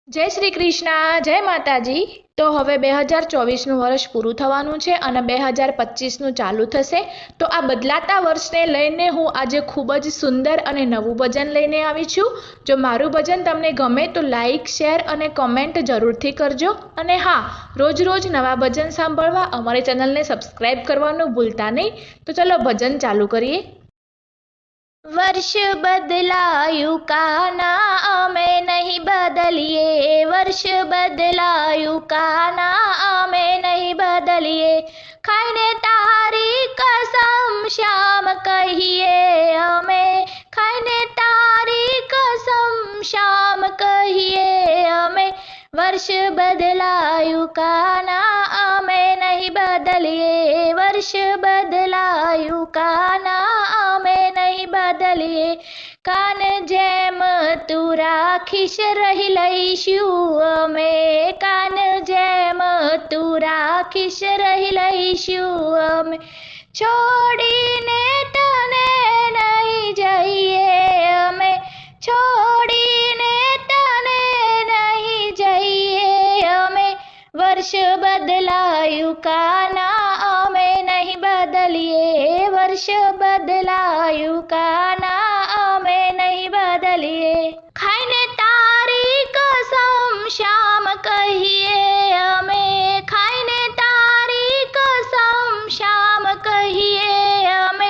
जय श्री कृष्ण। जय माताजी। तो हवे 2024 वर्ष पूरुं थवानुं छे अने 2025 चालू थशे। तो आ बदलाता वर्षने लईने हूँ आज खूब ज सुंदर अने नवुं भजन लईने आवी छुं। जो मारुं भजन तमने गमे तो लाइक शेर अने कमेंट जरूरथी करजो। अने हाँ, रोज रोज नवा भजन सांभळवा अमारी चेनलने सब्सक्राइब करवानुं भूलता नहीं। तो चलो भजन चालू करिए। वर्ष बदलायु काना अमे नहीं बदलिए, वर्ष बदलायु काना अमे नहीं बदलिए। खाने तारी कसम श्याम कहिए अमे, खाने तारी कसम श्याम कहिए अमे। वर्ष बदलायु काना अमे नहीं बदलिए, वर्ष बदलायु काना अमे नहीं बदलिए। कान जेम तू राखीश रही लईशुं अमे, कान जेम तू राखीश रही लईशुं अमे। छोड़ीने तने नहीं जईए अमे, छोड़ीने तने नहीं जईए अमे। वर्ष बदलायु काना अमे नहीं बदलिए, वर्ष बदलायु काना अमे नहीं बदलिए। खाईने तारी कसम श्याम कहिए अमे, खाईने तारी कसम श्याम कहिए अमे।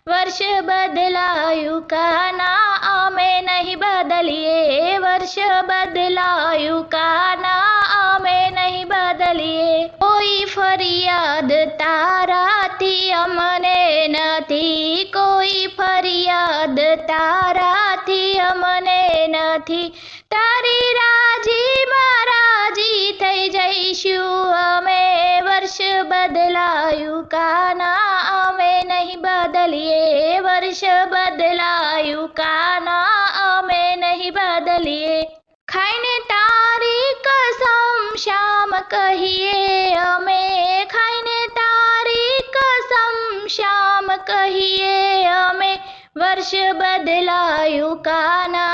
वर्ष बदलायु काना अमे नहीं बदलिए, वर्ष बदलायु काना अमे नहीं बदलिए। कोई फरियाद ताराथी अमने नथी, कोई फरियाद ताराथी अमने नथी। तारी राजी महाराजी थई जईशुं अमे। वर्ष बदलायु काना अमे नहीं बदलिए, वर्ष बदलायु काना अमे नहीं बदलिए। खाईने तारी कसम श्याम कहिए अमे, खाईने तारी कसम श्याम कहिए अमे। वर्ष बदलायु काना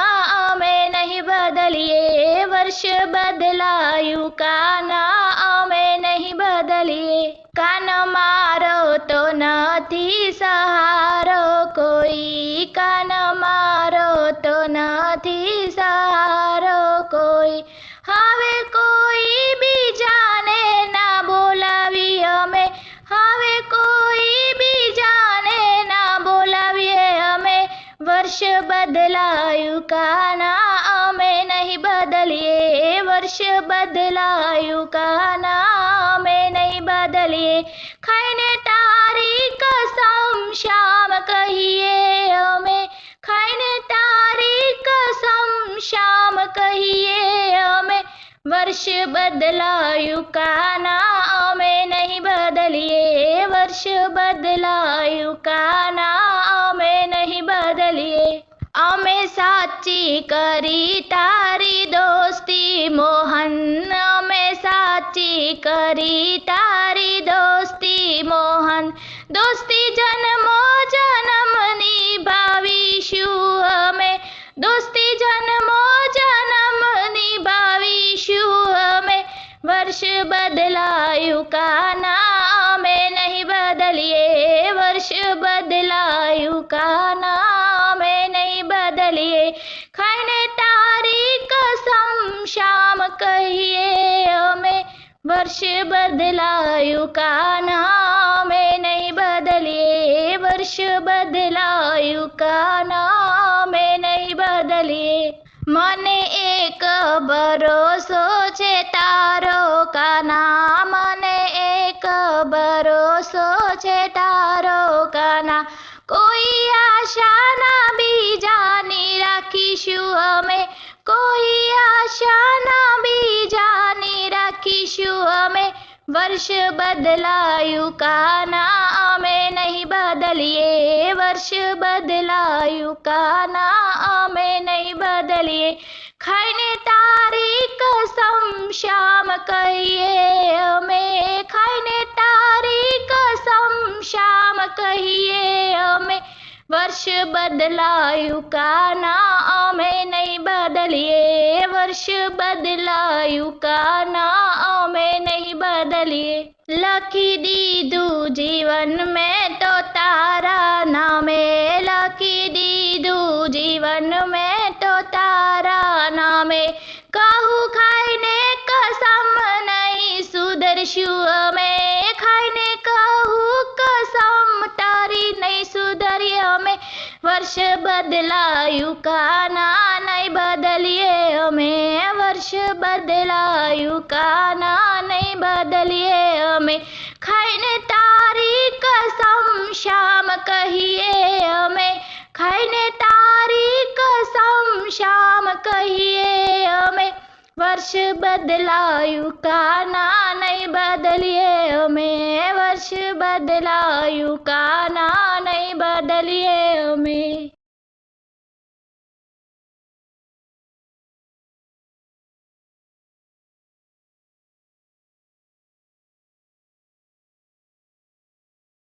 अमे नहीं बदलिए, वर्ष बदलायु काना अमे नहीं बदलिए। कान मारो तो नथी सहारो कोई, कान मारो तो नथी सहारो कोई। हवे कोई बीजाने ना बोलावी अमे, हवे कोई बीजाने ना बोलावीए अमे। वर्ष बदलायु काना अमे नहीं बदलिए, वर्ष बदलायु काना अमे नहीं बदलिए। खाईने तारी कसम श्याम कहिए अमे, खाईने तारी कसम श्याम कहिए अमे। वर्ष बदलायु काना अमे नहीं बदलिए, वर्ष बदलायु काना अमे नहीं बदलिए। अमे साची करी तारी दोस्ती मोहन, अमे साची करी तारी दोस्ती मोहन। दोस्ती जन्मो जन्म निभावीशुं अमे, दोस्ती जन्मो जन्म निभावीशुं अमे। वर्ष बदलायु काना अमे नहीं बदलिए, वर्ष बदलायु काना अमे नहीं बदलिए। खाईने तारी कसम श्याम कहिए अमे। वर्ष बदलायु काना अमे नहीं बदलिए, वर्ष बदलायु काना अमे नहीं बदलिए। मने एक भरोसो छे तारो काना, मने एक भरोसो छे तारो काना। कोई आशा ना बीजानी राखीशुं अमे, कोई आशा ना बीजानी राखीशुं अमे। वर्ष बदलायु काना अमे नहीं बदलिए, वर्ष बदलायु काना अमे नहीं बदलिए। खाईने तारी कसम श्याम कहिए अमे, खाईने तारी कसम श्याम कहिए अमे। वर्ष बदलाયું કાના અમે નહીં બદલીએ, વર્ષ બદલાયું કાના અમે નહીં બદલીએ. લખી દીધું જીવન મેં તો તારા નામે, લખી દીધું જીવન મેં તો તારા નામે. કહું ખાઈને કસમ નહીં સુધરશું અમે, ખાઈને કહું કસમ તારી નહીં સુધરીએ અમે. વર્ષ બદલાયું કાના નહીં બદલીએ અમે, વર્ષ બદલાયું કાના નહીં બદલીએ અમે. ખાઈને તારી કસમ શ્યામ કહીએ અમે, ખાઈને તારી કસમ શ્યામ કહીએ અમે. વર્ષ બદલાયું કાના નહીં બદલીએ અમે, વર્ષ બદલાયું કાના નહીં બદલીએ અમે.